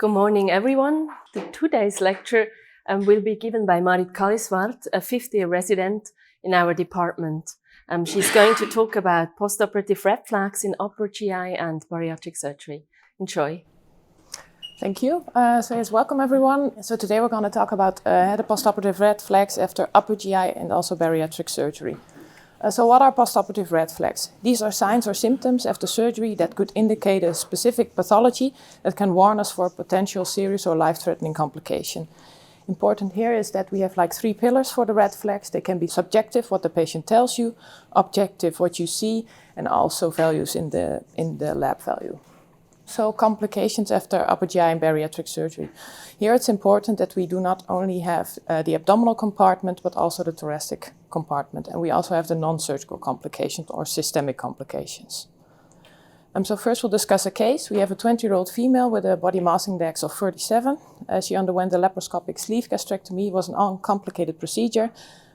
Good morning, everyone. The today's lecture will be given by Marit Kalliswart, a fifth-year resident in our department. She's going to talk about postoperative red flags in upper GI and bariatric surgery. Enjoy. Thank you. Yes, welcome everyone. So today we're going to talk about the postoperative red flags after upper GI and also bariatric surgery. So what are postoperative red flags? These are signs or symptoms after surgery that could indicate a specific pathology that can warn us for a potential serious or life-threatening complication. Important here is that we have like 3 pillars for the red flags. They can be subjective, what the patient tells you, objective, what you see, and also values in the lab value. So complications after upper GI and bariatric surgery. Here it's important that we do not only have the abdominal compartment, but also the thoracic compartment. And we also have the non-surgical complications or systemic complications. So first we'll discuss a case. We have a 20-year-old female with a body mass index of 37. She underwent a laparoscopic sleeve gastrectomy. It was an uncomplicated procedure.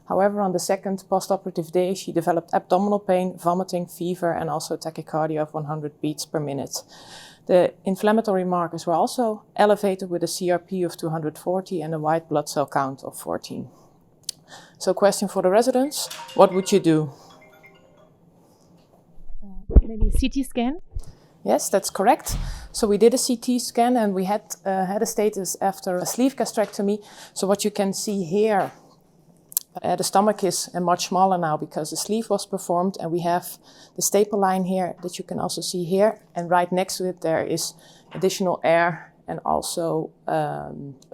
However, on the second postoperative day, she developed abdominal pain, vomiting, fever, and also tachycardia of 100 beats per minute. The inflammatory markers were also elevated with a CRP of 240 and a white blood cell count of 14. So question for the residents, what would you do? Maybe CT scan? Yes, that's correct. So we did a CT scan and we had a status after a sleeve gastrectomy. So what you can see here, the stomach is much smaller now because the sleeve was performed, and we have the staple line here that you can also see here, and right next to it there is additional air and also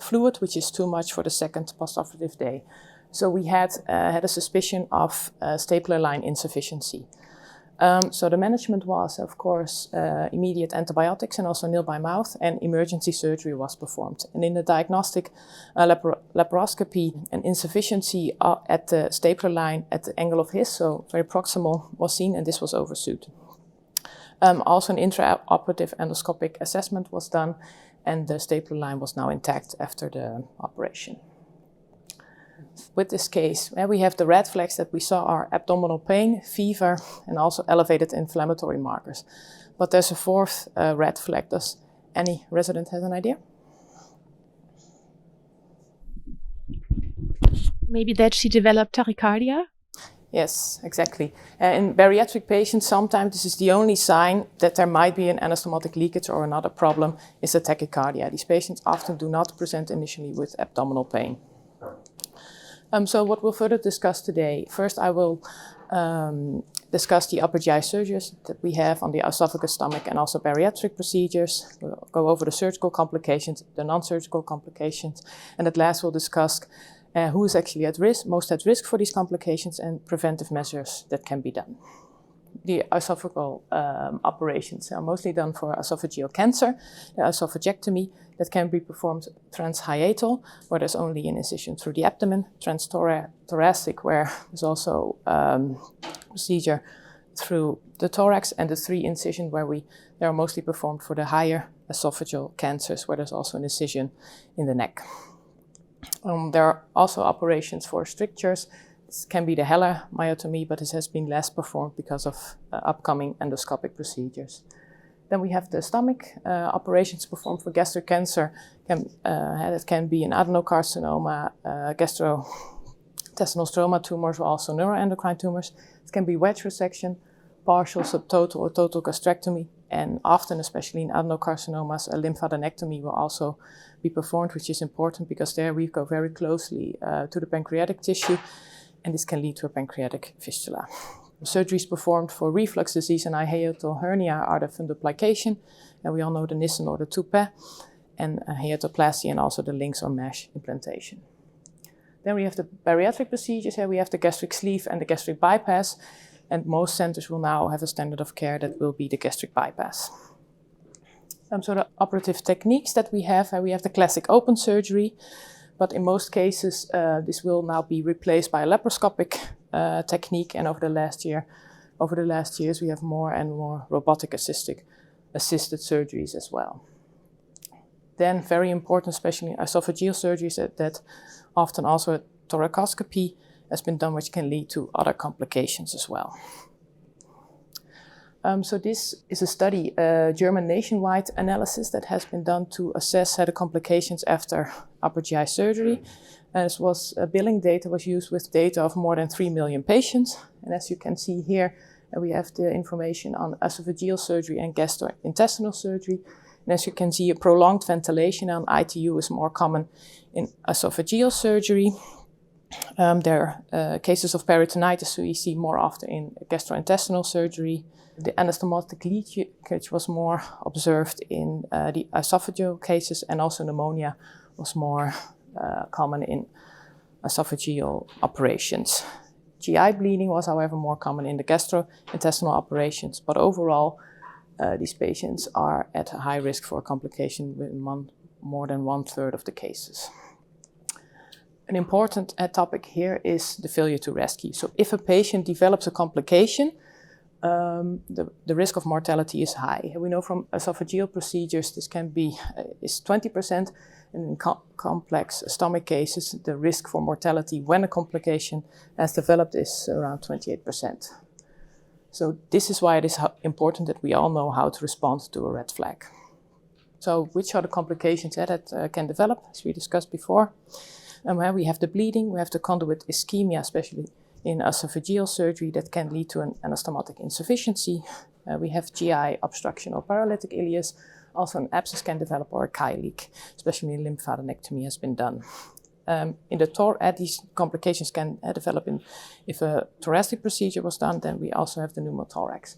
fluid, which is too much for the second postoperative day. So we had a suspicion of stapler line insufficiency. So the management was, of course, immediate antibiotics and also nil by mouth, and emergency surgery was performed. And in the diagnostic laparoscopy, an insufficiency at the stapler line at the angle of His, so very proximal, was seen, and this was oversued. Also an intraoperative endoscopic assessment was done, and the stapler line was now intact after the operation. With this case, we have the red flags that we saw are abdominal pain, fever, and also elevated inflammatory markers. But there's a fourth red flag. Does any resident have an idea? Maybe that she developed tachycardia? Yes, exactly. In bariatric patients, sometimes this is the only sign that there might be an anastomotic leakage or another problem is a tachycardia. These patients often do not present initially with abdominal pain. So what we'll further discuss today, first I will discuss the upper GI surgeries that we have on the esophagus, stomach, and also bariatric procedures. We'll go over the surgical complications, the non-surgical complications, and at last we'll discuss who is actually at risk, most at risk for these complications, and preventive measures that can be done. The esophageal operations are mostly done for esophageal cancer, the esophagectomy that can be performed transhiatal, where there's only an incision through the abdomen, transthoracic, where there's also procedure through the thorax, and the 3 incision where they are mostly performed for the higher esophageal cancers, where there's also an incision in the neck. There are also operations for strictures. This can be the Heller myotomy, but this has been less performed because of upcoming endoscopic procedures. Then we have the stomach operations performed for gastric cancer. It can be an adenocarcinoma, gastrointestinal stroma tumors, or also neuroendocrine tumors. It can be wedge resection, partial, subtotal, or total gastrectomy, and often, especially in adenocarcinomas, a lymphadenectomy will also be performed, which is important because there we go very closely to the pancreatic tissue, and this can lead to a pancreatic fistula. Surgeries performed for reflux disease and hiatal hernia are the fundoplication, and we all know the Nissen or the Toupet, and hiatoplasty, and also the links or mesh implantation. Then we have the bariatric procedures. Here we have the gastric sleeve and the gastric bypass, and most centers will now have a standard of care that will be the gastric bypass. So the operative techniques that we have the classic open surgery, but in most cases this will now be replaced by a laparoscopic technique, and over the last years we have more and more robotic assisted surgeries as well. Then very important, especially in esophageal surgeries, that often also a thoracoscopy has been done, which can lead to other complications as well. So this is a study, a German nationwide analysis that has been done to assess the complications after upper GI surgery. As was billing data was used with data of more than 3 million patients. And as you can see here, we have the information on esophageal surgery and gastrointestinal surgery. And as you can see, a prolonged ventilation on ITU is more common in esophageal surgery. There are cases of peritonitis we see more often in gastrointestinal surgery. The anastomotic leakage was more observed in the esophageal cases, and also pneumonia was more common in esophageal operations. GI bleeding was, however, more common in the gastrointestinal operations, but overall, these patients are at a high risk for complication with more than 1/3 of the cases. An important topic here is the failure to rescue. So if a patient develops a complication, the risk of mortality is high. We know from esophageal procedures this can be is 20%, and in complex stomach cases, the risk for mortality when a complication has developed is around 28%. So this is why it is important that we all know how to respond to a red flag. So which are the complications that can develop, as we discussed before? We have the bleeding, we have the conduit ischemia, especially in esophageal surgery, that can lead to an anastomotic insufficiency. We have GI obstruction or paralytic ileus. Also an abscess can develop or a chi leak, especially when lymphadenectomy has been done. These complications can develop if a thoracic procedure was done, then we also have the pneumothorax.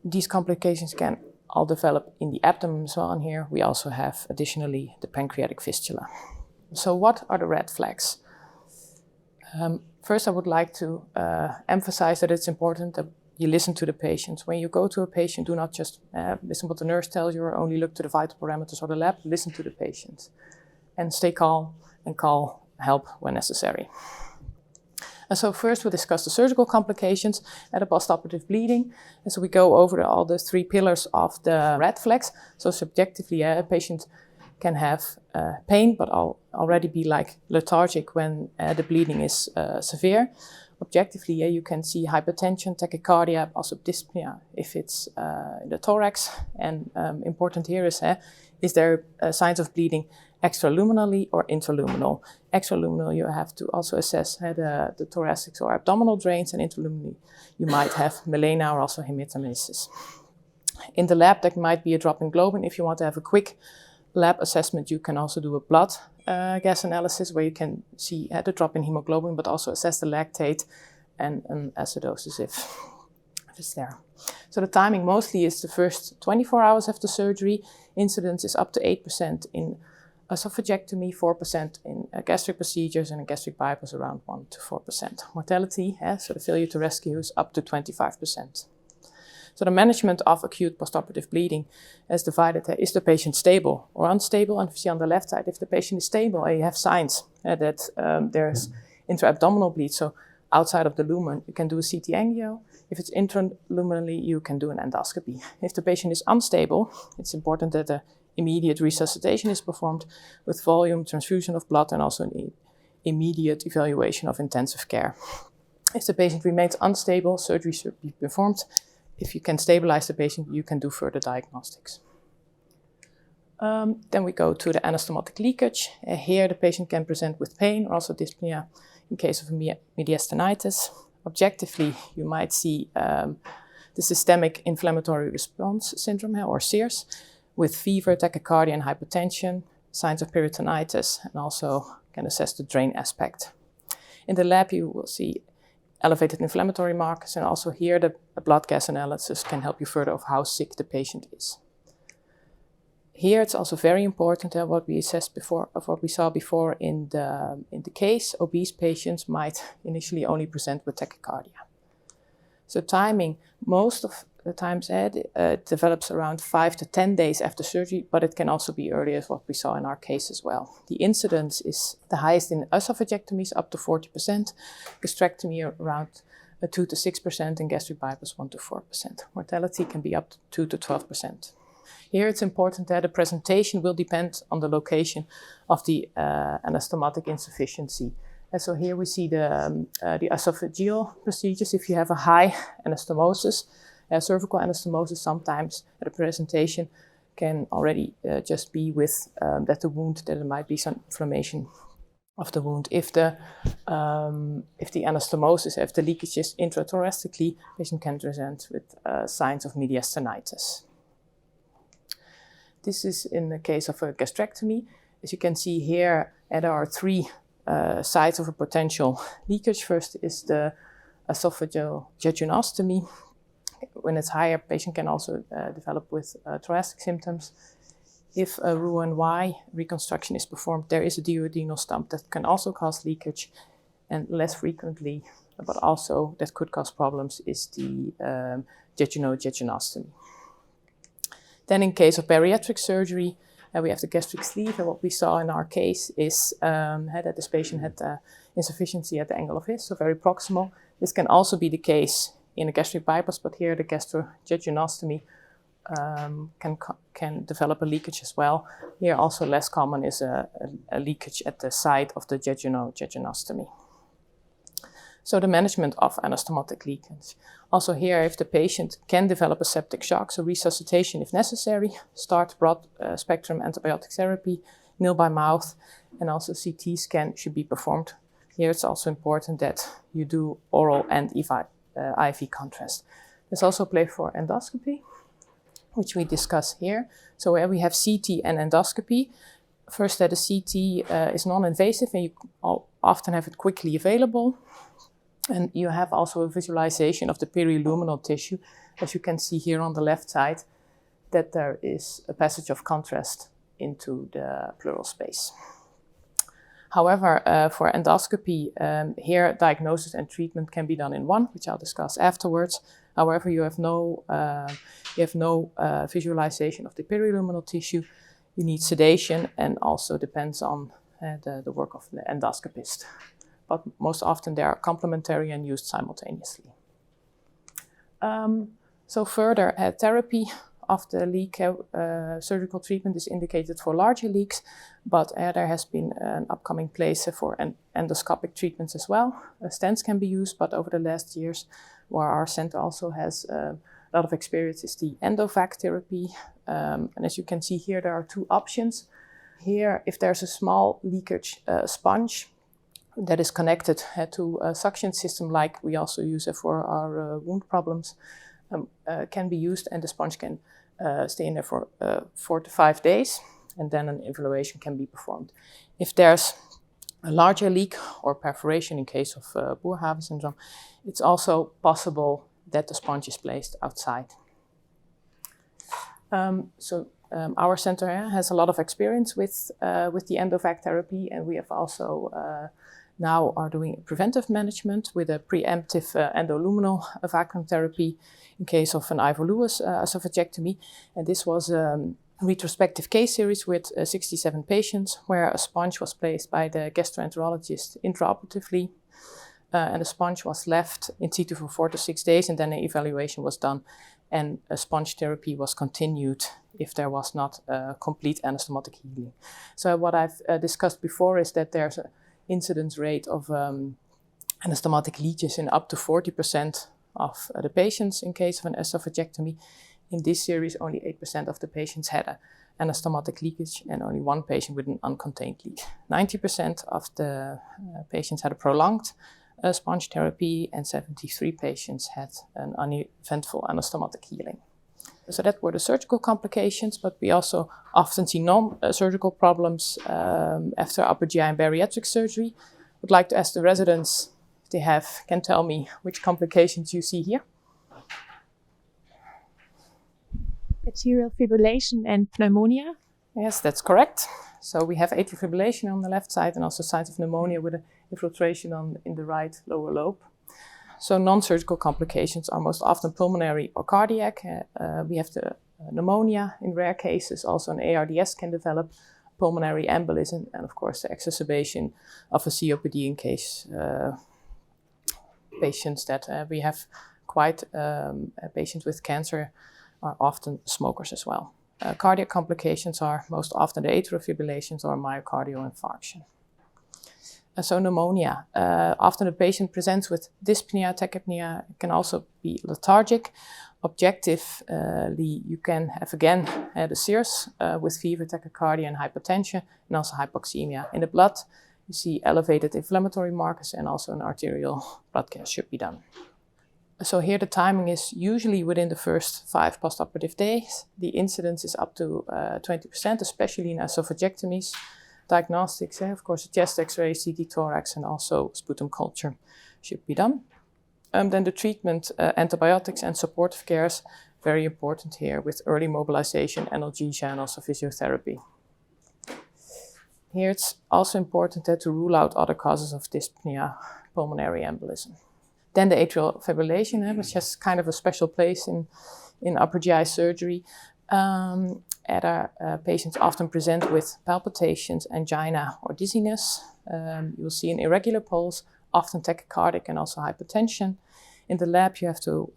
These complications can all develop in the abdomen as well, and here we also have additionally the pancreatic fistula. So what are the red flags? First, I would like to emphasize that it's important that you listen to the patients. When you go to a patient, do not just listen what the nurse tells you or only look to the vital parameters or the lab. Listen to the patient and stay calm and call help when necessary. And so first we'll discuss the surgical complications and the postoperative bleeding. And so we go over all the 3 pillars of the red flags. So subjectively, a patient can have pain, but already be like lethargic when the bleeding is severe. Objectively, you can see hypertension, tachycardia, also dyspnea if it's in the thorax. And important here is there signs of bleeding extraluminally or intraluminal? Extraluminal, you have to also assess the thoracic or abdominal drains, and intraluminally you might have melena or also hematemesis. In the lab, there might be a drop in globin. If you want to have a quick lab assessment, you can also do a blood gas analysis where you can see the drop in hemoglobin, but also assess the lactate and acidosis if it's there. So the timing mostly is the first 24 hours after surgery. Incidence is up to 8% in esophagectomy, 4% in gastric procedures, and in gastric bypass around 1 to 4%. Mortality, so the failure to rescue, is up to 25%. So the management of acute postoperative bleeding is divided. Is the patient stable or unstable? And you see on the left side, if the patient is stable and you have signs that there's intra-abdominal bleed, so outside of the lumen, you can do a CT angio. If it's intraluminally, you can do an endoscopy. If the patient is unstable, it's important that the immediate resuscitation is performed with volume transfusion of blood and also an immediate evaluation of intensive care. If the patient remains unstable, surgery should be performed. If you can stabilize the patient, you can do further diagnostics. Then we go to the anastomotic leakage. Here the patient can present with pain or also dyspnea in case of mediastinitis. Objectively, you might see the systemic inflammatory response syndrome, or SIRS, with fever, tachycardia, and hypertension, signs of peritonitis, and also can assess the drain aspect. In the lab, you will see elevated inflammatory markers, and also here the blood gas analysis can help you further of how sick the patient is. Here it's also very important what we assessed before, of what we saw before in the case. Obese patients might initially only present with tachycardia. So timing, most of the times it develops around 5 to 10 days after surgery, but it can also be earlier, as what we saw in our case as well. The incidence is the highest in esophagectomies, up to 40%, gastrectomy around 2 to 6%, and gastric bypass 1 to 4%. Mortality can be up to 2 to 12%. Here it's important that the presentation will depend on the location of the anastomotic insufficiency. So here we see the esophageal procedures. If you have a high anastomosis, cervical anastomosis, sometimes the presentation can already just be with that the wound, that there might be some inflammation of the wound. If the anastomosis, if the leakage is intrathoracically, patient can present with signs of mediastinitis. This is in the case of a gastrectomy. As you can see here, there are three sites of a potential leakage. First is the esophageal jejunostomy. When it's higher, patient can also develop with thoracic symptoms. If a Roux-en-Y reconstruction is performed, there is a duodenal stump that can also cause leakage, and less frequently, but also that could cause problems, is the jejunostomy. Then in case of bariatric surgery, we have the gastric sleeve, and what we saw in our case is that this patient had insufficiency at the angle of his, so very proximal. This can also be the case in a gastric bypass, but here the gastrojejunostomy can develop a leakage as well. Here also less common is a leakage at the site of the jejunostomy. So the management of anastomotic leakage. Also here, if the patient can develop a septic shock, so resuscitation if necessary, start broad spectrum antibiotic therapy, nil by mouth, and also CT scan should be performed. Here it's also important that you do oral and IV contrast. There's also a place for endoscopy, which we discuss here. So where we have CT and endoscopy, first that the CT is non-invasive and you often have it quickly available. And you have also a visualization of the periluminal tissue, as you can see here on the left side, that there is a passage of contrast into the pleural space. However, for endoscopy, here diagnosis and treatment can be done in one, which I'll discuss afterwards. However, you have no visualization of the periluminal tissue. You need sedation, and also depends on the work of the endoscopist. But most often they are complementary and used simultaneously. So further therapy of the leak, surgical treatment is indicated for larger leaks, but there has been an upcoming place for endoscopic treatments as well. Stents can be used, but over the last years, where our center also has a lot of experience, is the endovac therapy. And as you can see here, there are two options. Here, if there's a small leakage sponge that is connected to a suction system, like we also use for our wound problems, can be used, and the sponge can stay in there for 4 to 5 days, and then an evaluation can be performed. If there's a larger leak or perforation in case of Boerhaave syndrome, it's also possible that the sponge is placed outside. Our center has a lot of experience with the endovac therapy, and we have also now are doing preventive management with a preemptive endoluminal vacuum therapy in case of an Ivor Lewis esophagectomy. And this was a retrospective case series with 67 patients where a sponge was placed by the gastroenterologist intraoperatively, and the sponge was left in situ for 4 to 6 days, and then an evaluation was done, and a sponge therapy was continued if there was not complete anastomotic healing. So what I've discussed before is that there's an incidence rate of anastomotic leakages in up to 40% of the patients in case of an esophagectomy. In this series, only 8% of the patients had an anastomotic leakage, and only 1 patient with an uncontained leak. 90% of the patients had a prolonged sponge therapy, and 73 patients had an uneventful anastomotic healing. So that were the surgical complications, but we also often see non-surgical problems after upper GI and bariatric surgery. Would like to ask the residents if they can tell me which complications you see here. Atrial fibrillation and pneumonia. Yes, that's correct. So we have atrial fibrillation on the left side, and also signs of pneumonia with an infiltration in the right lower lobe. So non-surgical complications are most often pulmonary or cardiac. We have the pneumonia in rare cases. Also an ARDS can develop, pulmonary embolism, and of course the exacerbation of a COPD in case patients that we have quite patients with cancer are often smokers as well. Cardiac complications are most often the atrial fibrillations or myocardial infarction. So pneumonia. Often the patient presents with dyspnea, tachypnea. It can also be lethargic. Objectively, you can have again the SIRS with fever, tachycardia, and hypertension, and also hypoxemia. In the blood, you see elevated inflammatory markers, and also an arterial blood gas should be done. So here the timing is usually within the first 5 postoperative days. The incidence is up to 20%, especially in esophagectomies. Diagnostics, of course, chest X-ray, CT thorax, and also sputum culture should be done. Then the treatment, antibiotics and supportive cares, very important here with early mobilization, analgesia, and also physiotherapy. Here it's also important to rule out other causes of dyspnea, pulmonary embolism. Then the atrial fibrillation, which has kind of a special place in upper GI surgery. Patients often present with palpitations, angina, or dizziness. You'll see an irregular pulse, often tachycardic and also hypertension. In the lab, you have to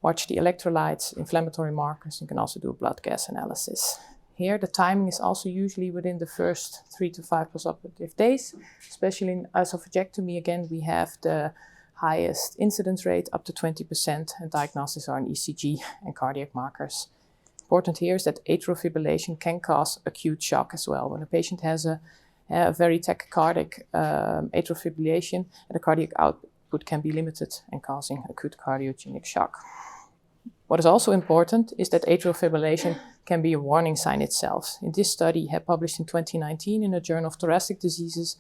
watch the electrolytes, inflammatory markers. You can also do a blood gas analysis. Here, the timing is also usually within the first 3 to 5 postoperative days. Especially in esophagectomy, again, we have the highest incidence rate, up to 20%, and diagnoses are an ECG and cardiac markers. Important here is that atrial fibrillation can cause acute shock as well. When a patient has a very tachycardic atrial fibrillation, the cardiac output can be limited and causing acute cardiogenic shock. What is also important is that atrial fibrillation can be a warning sign itself. In this study, published in 2019 in the Journal of Thoracic Diseases,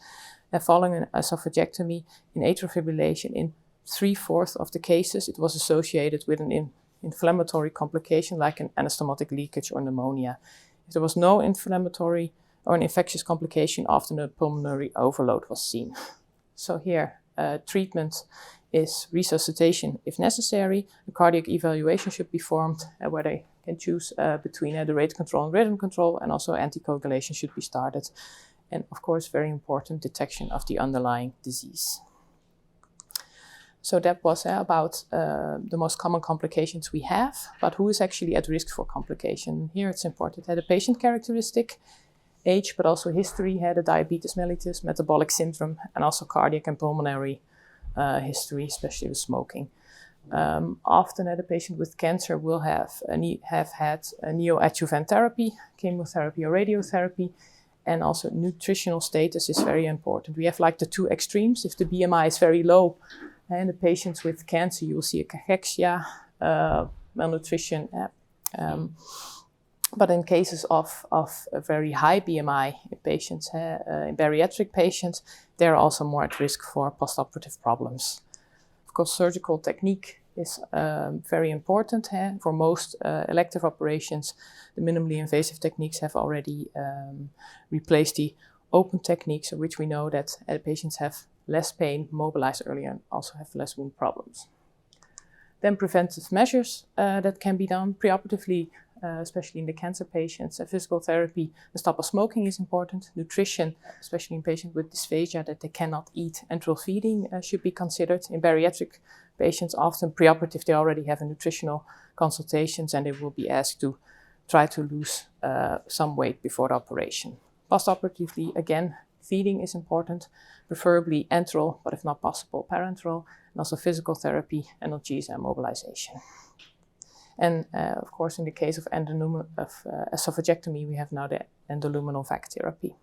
following an esophagectomy in atrial fibrillation, in 3/4 of the cases, it was associated with an inflammatory complication like an anastomotic leakage or pneumonia. If there was no inflammatory or an infectious complication, often a pulmonary overload was seen. So here, treatment is resuscitation if necessary. A cardiac evaluation should be formed where they can choose between the rate control and rhythm control, and also anticoagulation should be started. And of course, very important, detection of the underlying disease. So that was about the most common complications we have, but who is actually at risk for complication? Here it's important to have a patient characteristic, age, but also history, had a diabetes mellitus, metabolic syndrome, and also cardiac and pulmonary history, especially with smoking. Often a patient with cancer will have had a neoadjuvant therapy, chemotherapy or radiotherapy, and also nutritional status is very important. We have like the 2 extremes. If the BMI is very low, and the patients with cancer, you will see a cachexia, malnutrition. But in cases of a very high BMI patients, in bariatric patients, they're also more at risk for postoperative problems. Of course, surgical technique is very important. For most elective operations, the minimally invasive techniques have already replaced the open techniques, which we know that patients have less pain, mobilize earlier, and also have less wound problems. Then preventive measures that can be done preoperatively, especially in the cancer patients. Physical therapy, the stop of smoking is important. Nutrition, especially in patients with dysphagia that they cannot eat, enteral feeding should be considered. In bariatric patients, often preoperative, they already have a nutritional consultations and they will be asked to try to lose some weight before the operation. Postoperatively, again, feeding is important, preferably enteral, but if not possible, parenteral, and also physical therapy, analgesia, and mobilization. And of course, in the case of esophagectomy, we have now the endoluminal vac therapy.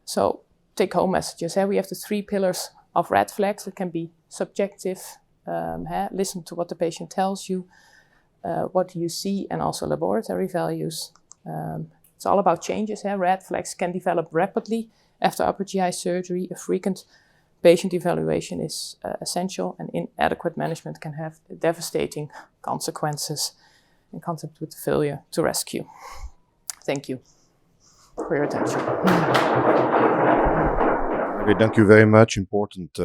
So, take-home messages. We have the 3 pillars of red flags that can be subjective. Listen to what the patient tells you, what you see, and also laboratory values. It's all about changes. Red flags can develop rapidly after upper GI surgery. A frequent patient evaluation is essential, and inadequate management can have devastating consequences in contact with the failure to rescue. Thank you for your attention. Okay, thank you very much. Important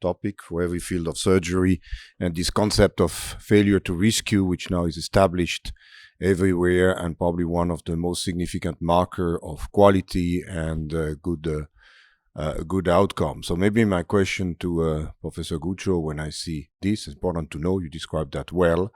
topic for every field of surgery, and this concept of failure to rescue, which now is established everywhere and probably one of the most significant marker of quality and good outcome. So maybe my question to Professor Guccio, when I see this, it's important to know you described that well.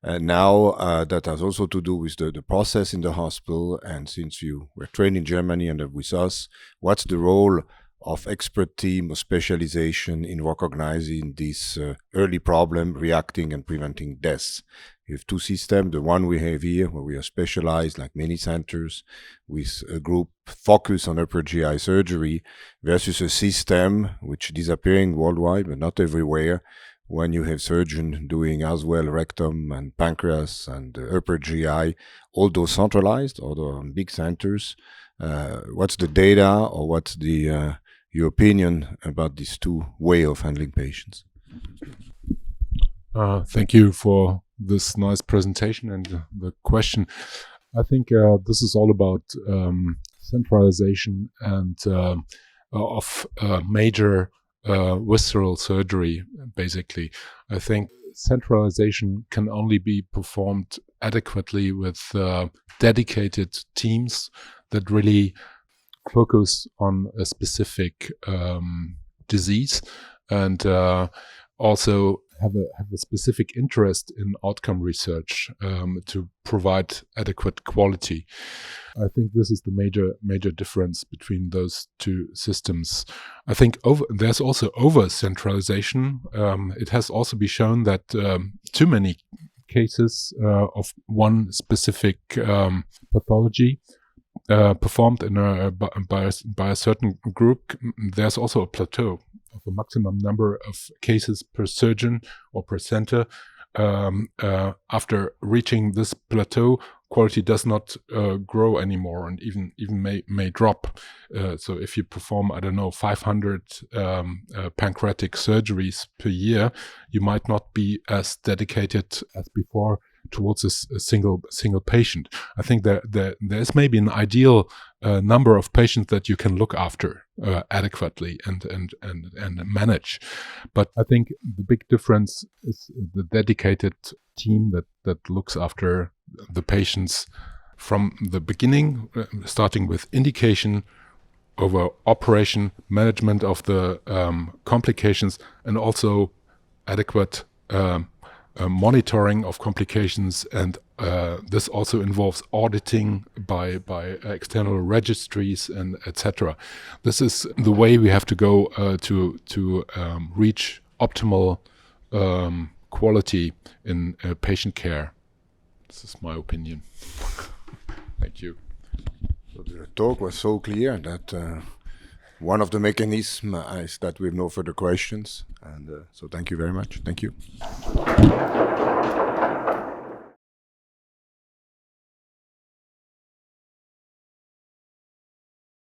Now that has also to do with the process in the hospital. And since you were trained in Germany and with us, what's the role of expert team or specialization in recognizing this early problem, reacting and preventing deaths? We have two systems. The one we have here, where we are specialized, like many centers, with a group focused on upper GI surgery, versus a system which is disappearing worldwide, but not everywhere, when you have surgeons doing as well rectum and pancreas and upper GI, all those centralized, although big centers. What's the data, or what's the your opinion about these two way of handling patients? Thank you for this nice presentation and the question. I think this is all about centralization and of major visceral surgery, basically. I think centralization can only be performed adequately with dedicated teams that really focus on a specific disease and also have a specific interest in outcome research to provide adequate quality. I think this is the major difference between those two systems. I think there's also over-centralization. It has also been shown that too many cases of one specific pathology performed by a certain group, there's also a plateau of a maximum number of cases per surgeon or per center. After reaching this plateau, quality does not grow anymore, and even may drop. So if you perform, 500 pancreatic surgeries per year, you might not be as dedicated as before towards a single patient. I think there's maybe an ideal number of patients that you can look after adequately and manage. But I think the big difference is the dedicated team that looks after the patients from the beginning, starting with indication, over operation, management of the complications, and also adequate monitoring of complications, and this also involves auditing by external registries and etc. This is the way we have to go to reach optimal quality in patient care. This is my opinion. Thank you. So the talk was so clear that one of the mechanisms is that we have no further questions, and so thank you very much. Thank you.